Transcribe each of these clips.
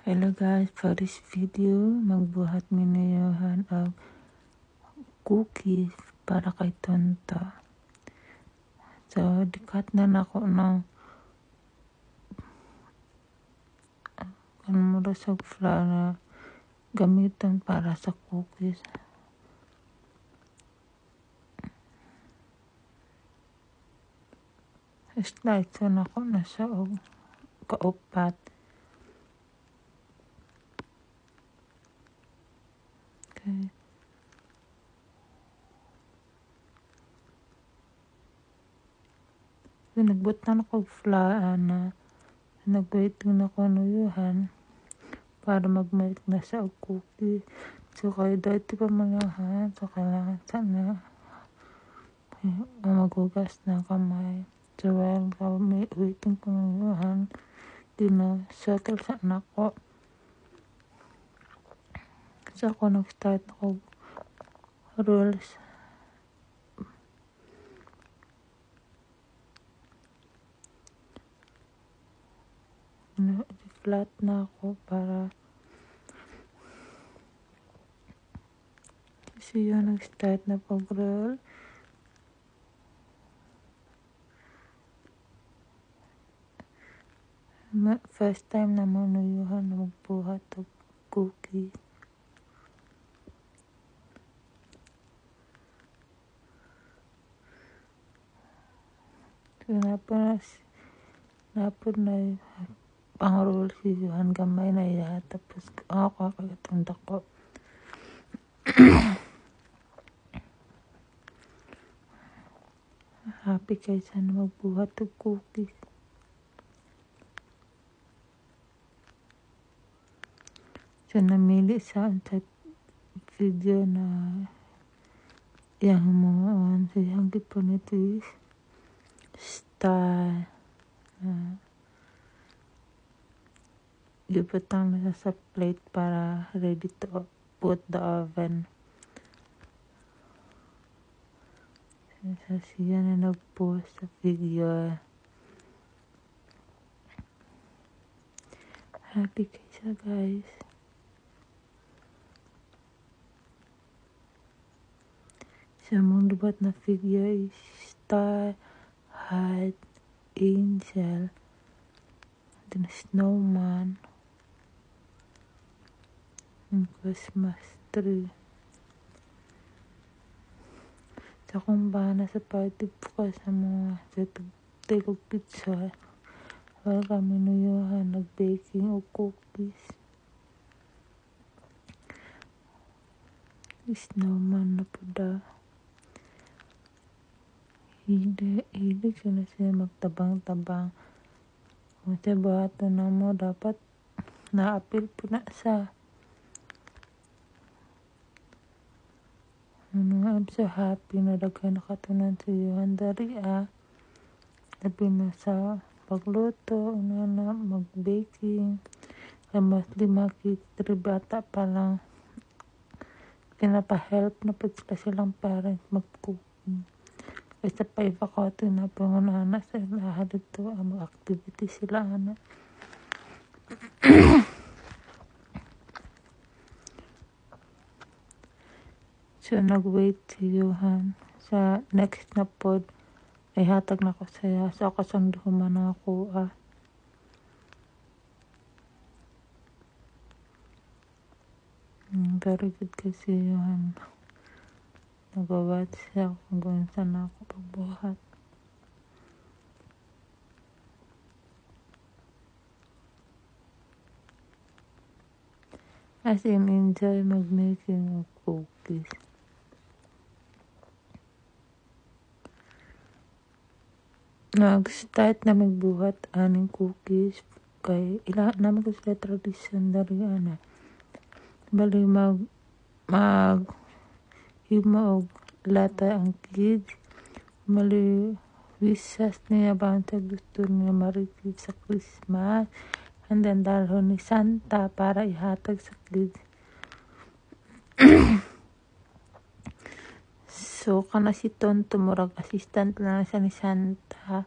Hello guys, for this video, magbuhat minayahan ang cookies para kay Tonto. So, dikat na nako ng murasag flour na gamitan para sa cookies. Slice na nako na sa kaupat. Okay. So, nagbut na ako flour na nag-waiting na ko nuyuhan para mag-melt na sa cookie. So, kayo dati pa manahan. So, kailangan sana magugas na kamay. So, while may waiting ko nuyuhan, di na settle sana ko. So, ako nag-start ako rolls. Flat na ako para so yun, nag-start na pag-roll. First time na manuyuhan na magbuhat ng cookie. So, napon na pang-roll si Johan gamay na iya. Tapos ako kakatanda ko. Happy kayo sana magbuhat ng cookies. So, namili sa video na yang mo so yang gipunito is style. Giputang na sa plate para ready to put the oven. So, siya na nag-post sa video. Happy kayo siya, guys. Sa mong lubat na video is star, heart, angel, then snowman, and Christmas tree. Sa kung bana sa party po ka sa mga tigog pizza, wala kami nuyuhan nag-baking o cookies. Snowman na po da. Hilig siya na siya magtabang-tabang. Kung siya bahato na mo, dapat na-appeal po na sa I'm so happy na daghan nakatunan sa Johan dari labi na sa pagluto na mag-baking kaya mas 5 bata pa lang pinapa-help na po silang parents mag-cooking kasi 5 ako ito na pangunana sa lahat ito ang activity sila anak. So, nag-wait si Johan sa next na pod. Ay hatag na ko saya. So, ako sang duhuman na ako. Very good kasi Johan. Nag-wait siya kung gawin sana ako pagbuhat. As in, enjoy mag-making of cookies. Nag-start na magbuhat aning cookies kay ilan naman ko sila tradisyon dari bali himo og lata ang kids mali wishes niya banta gusto niya ma-receive sa Christmas and then dalhon ni Santa para ihatag sa kids. So, kana si Tonto murag assistant lang siya ni Santa.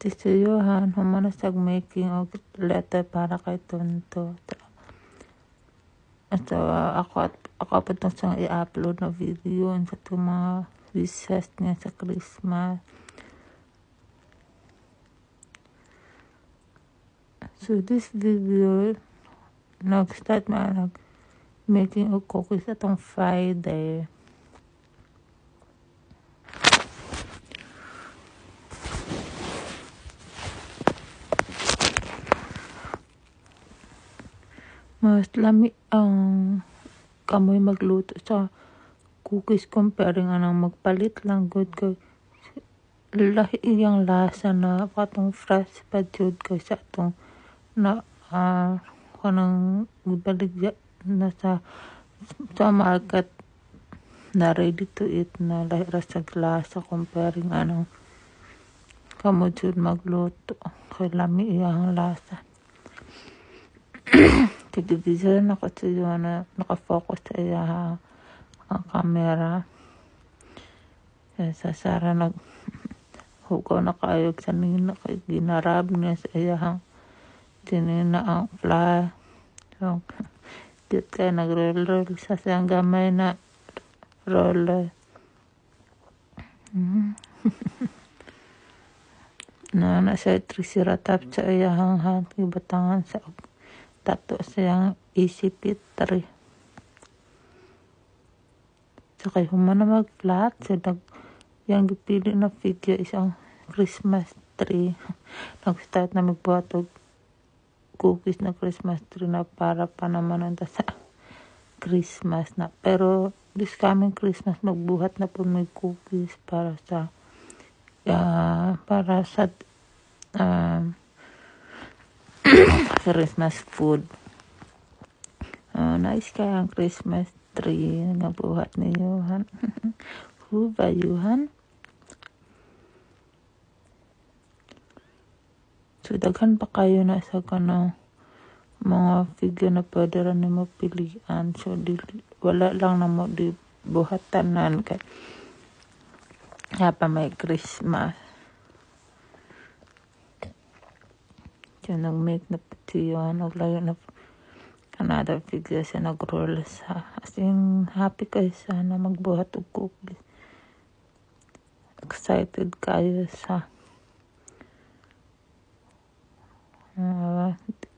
Tisuyuhan, humana sa making og letter para kay Tonto. So, ako pa itong siyang i-upload na video sa itong mga wishes niya sa Christmas. So, this video, nag-start making of cookies atong Friday. Mas lami ang kamoy magluto sa cookies comparing anang magpalit lang good ko. Lahi iyang lasa na patong fresh pa jud ko sa atong na kanang ibaligya na sa market na ready to eat na lahi rasa lasa comparing anang kamo jud magluto kay lami iyang lasa. Tigdidisa na kasi yun na nakafocus sa iya ang camera. Sa Sara hugaw na kaayog sa nina kay ginarab niya sa iya tinina ang fly. So, cute kaya nag-roll sa siyang gamay na roller. Na sa trisiratap sa iya hang batangan sa tato siyang ECP3. So, kay humana mag-flat, so yung gipili na figure isang Christmas tree. Nag-start na magbuhat og cookies na Christmas tree na para pa naman anta sa Christmas na. Pero this coming Christmas, magbuhat na po may cookies para sa Christmas food. Nice kaya ang Christmas tree nga buhat ni Johan. Who ba Johan? So, daghan pa kayo na sa kanang mga figure na pwede rin mo pilihan. So, wala lang na mo di buhatanan kay pa may Christmas. So, nag-make na pati yun. Naglayo na another figure siya nag-roll sa. As in, happy kayo sana magbuhat og cookies. Excited kayo sa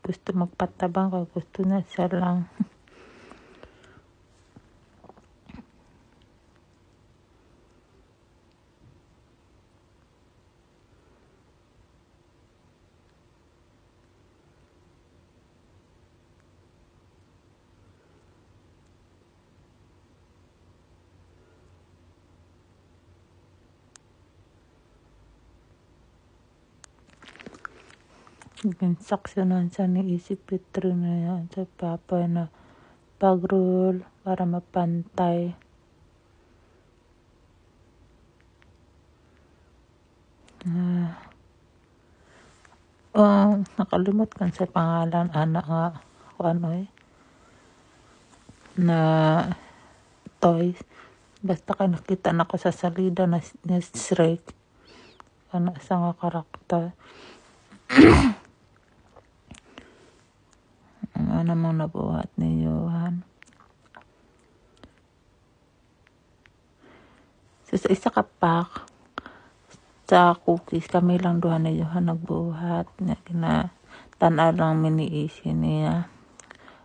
gusto magpatabang kaya gusto na siya lang. Ginsaksyonan siya ni ECP3 na yan sa papa na pag-roll para mapantay. Nakalimot kan sa pangalan anak nga na toys. Basta ka nakita na ko sa salida na Shrek. Isa nga karakter. Ano mong nabuhat ni Johan. So, sa isa ka pack sa cookies, kami lang duha ni Johan nagbuhat. Tanaw lang mini-easy niya.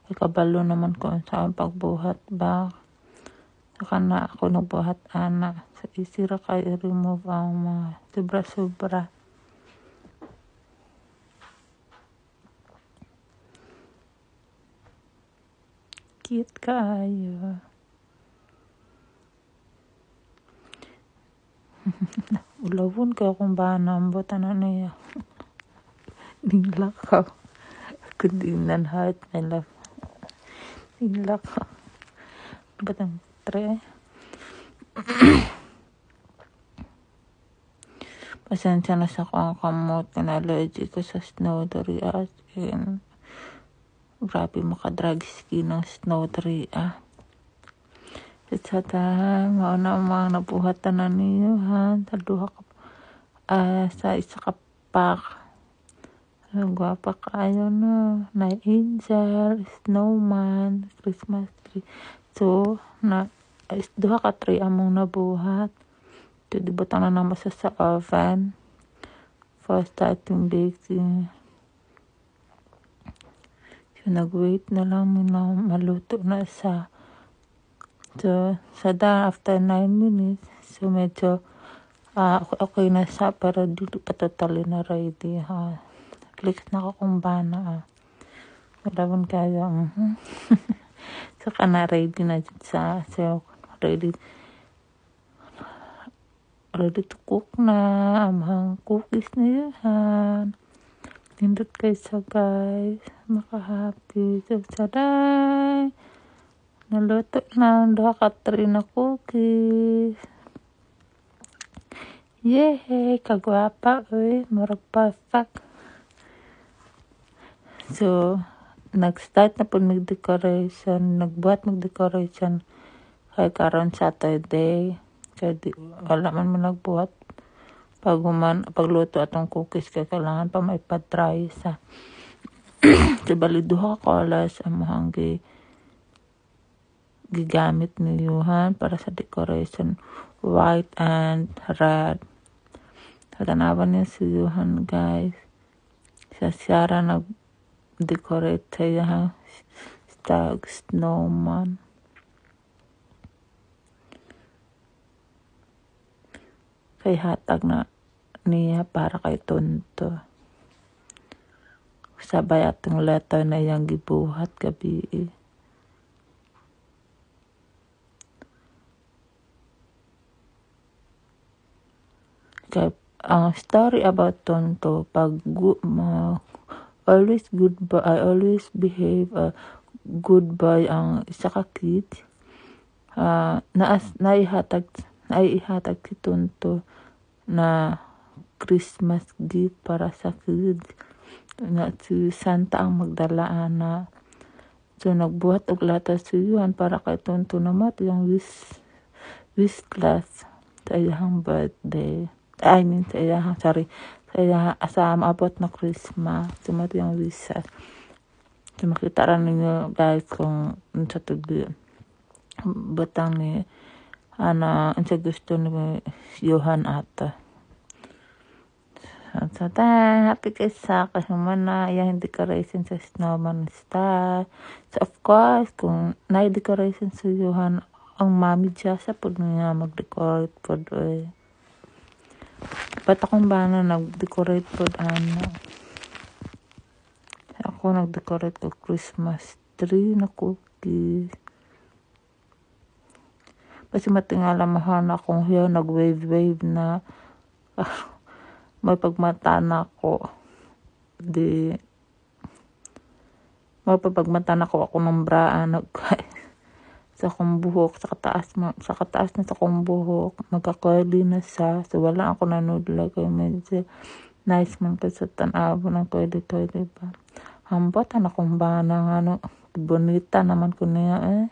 Ikabalo naman ko sa pagbuhat ba. Saka na ako nagbuhat ana. So, easy ra kayo remove ang mga sobra-sobra. Cute kayo. Ulawon ka kung ba nambot niya. Ninglakaw. Kundi nanhat my love. Ninglakaw. Batang tre. Pasensya na sa kong kamot na allergy ko sa snowdry as in. Grabe makadrag skin ng snowdry Sa mauna mga nabuhatan na niyo ha. Taduha ka sa isa ka backpack. Gwapa kaayo no. Na angel, snowman, Christmas tree. So, duha ka tree among nabuhat. So, dibutang na naman sa oven for starting baking. So, nag-wait na lang na maluto na sa. So, after 9 minutes, so medyo okay na siya, pero dito pa totally na ready ha. Click na ako kung bana Malabon kayo. So, ready na siya. So, ready to cook na. Amang cookies na yan. Nindot kayo sa guys. Maka-happy. So, saday. Naluto na. Duha ka 3 na cookies. Yay! Kagwapa. Murag perfect. So, nag-start na po mag-decoration. Nagbuhat mag-decoration kay karon Saturday. Kaya wala man mo nagbuhat. Pagluto atong cookies kaya kailangan pa maipa-dry sa. So, bali duha colors ang mahang gigamit ni Yuhan para sa decoration. White and red. So, tanawan niya si Yuhan guys. Sa Sierra nag-decorate siya stag snowman. Kay hatag na niya para kay Tonto. Sabay atong letter na yang gibuhat gabi. Kay ang story about Tonto, pag always behave good boy ang isa ka kid. Naihatag si Tonto na Christmas gift para sa kids. Na si Santa ang magdala na. So, nagbuhat og lata si Yuhan para kay Tonto naman yung wish class sa iyang birthday. Sa maabot na Christmas. Sumat yung wish. So, makita rin ninyo guys kung sa tugi batang ni ang sa gusto ni Yuhan ata. So, happy kayo sa kasama na yung decoration sa snowman star. So, of course, kung na-decoration sa Yuhan, ang mami dyan sa po niya mag-decorate po doon. Ba't akong bana nag-decorate po ako nag-decorate ko Christmas tree na cookies. Kasi matingalamahan akong hiyo, nag-wave na. May pagmata na ako. May pagmata na ako ng braan. Sa akong buhok, sa kataas na sa akong buhok, magka-curly na siya. So, wala ako nanudla kay medyo nice man kasi sa tanawa ng curly ba. Hambot, akong bana bonita naman ko niya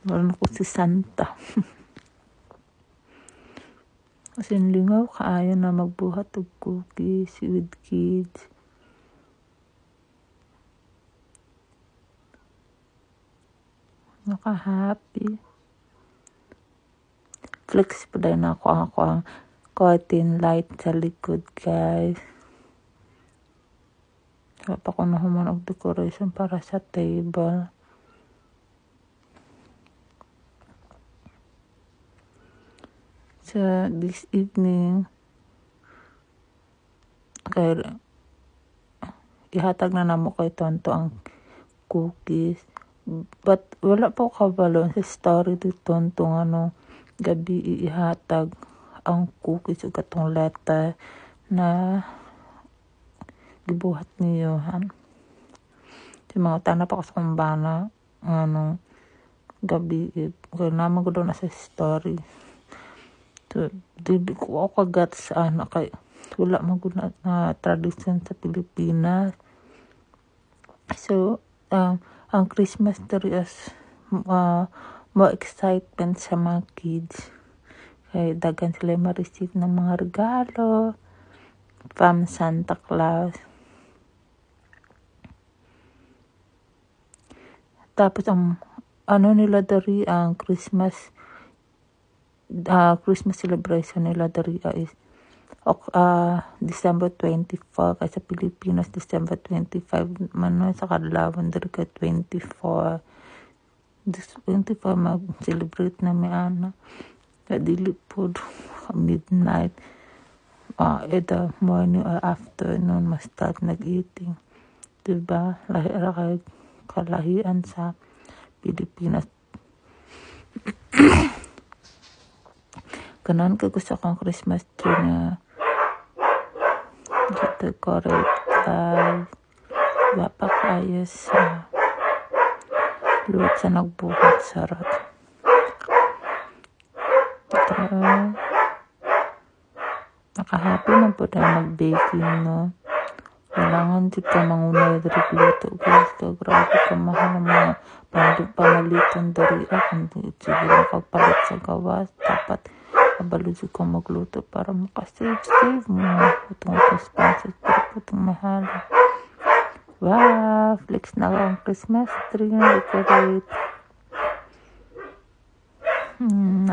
Wala na ko si Santa. Kasi lingaw kaayo na magbuhat og cookies with kids. Naka-happy. Flex pa din ako ang curtain light sa likod guys. Wala pa ko nahuman og decoration para sa table. So, this evening, ihatag na namo kay Tonto ang cookies. But, wala po kabalo sa story ni Tonto gabi ihatag ang cookies o katong letter na gibuhat ni Yuhan. Si mga tanap ako sa kumbana, gabi, kaya naman ko doon na sa story. So, di ko ako kagat sa kay wala maguna na tradisyon sa Pilipinas. So, ang Christmas tree is more excitement sa mga kids. Kaya dagan sila ma-receive ng mga regalo from Santa Claus. Tapos ang nila dari ang Christmas celebration nila dari is December 24 kasi sa Pilipinas December 25 man sa Kadlawan dari ka 24 mag-celebrate na may dili po midnight either morning or afternoon mas start nag-eating, diba? Lahira kay kalahian sa Pilipinas. Ganon ka gusto kong Christmas tree na decorate guys. Wapa kayo sa luwat sa nagbuhat sarap. Nakahappy man po na mag-baking, no? Kailangan di pa mangunay dari luto guys. Grabe ka mahal ng mga pamalitan dari kung sige nakagpalit sa gawas. Dapat kabalusin ko magluto para makasave mo. Itong expenses pero itong mahal. Wow! Flex na ang Christmas tree na decorate.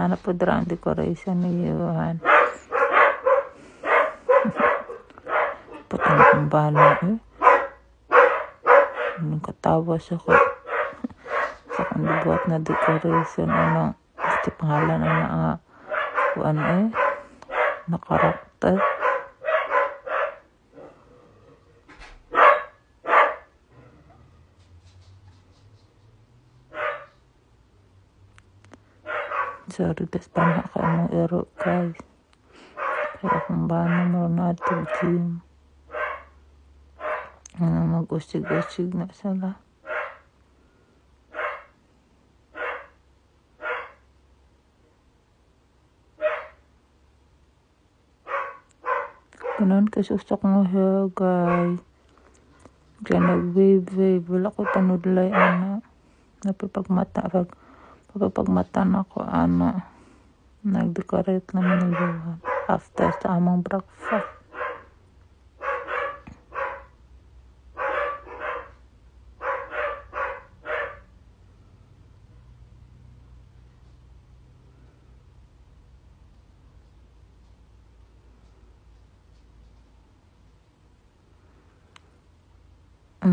Ano po dran decoration ni Johan. Patang kong bala Anong katawa sa ko. Sa kong dibuat na decoration. Ito pangalan na karakter. Sorry, das pa kayo mong ero guys. Kaya kung ba naman natin gym. Mag-usig-usig na sila. Ganon kasusok mo hair guys. Kaya nag-wave. Wala ko tanudlay Napipagmata na ko nag-decorate naman yung after sa among breakfast.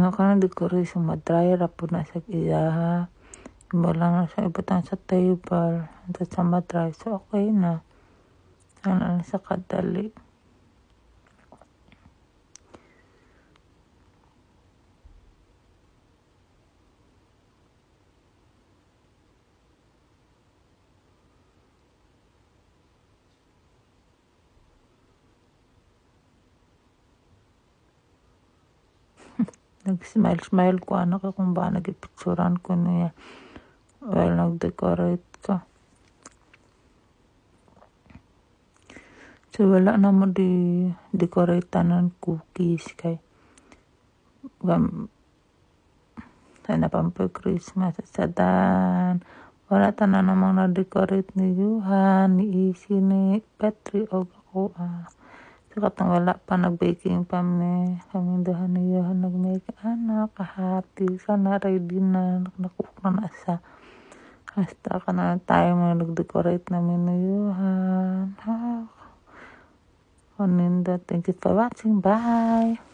Ka na decoration madry ra po na sa iya. Iba lang na sa ibutang sa table. Ito sa madry. So, okay na. Ano sa kadali. Nag-smile ko kung ba nag-picturean ko niya. Well, nag-decorate ka. So, wala na mo decorate ng cookies kay sana pamper Christmas sa dan. Wala ta na namang na-decorate ni Johan, ni Isi, ni Petri o ako. So, katang wala pa nag-baking pa kami dahan ni Johan nag-make happy. Sana ready na nakuha na sa hasta ka na tayo nag-decorate namin ni Johan. Thank you for watching. Bye!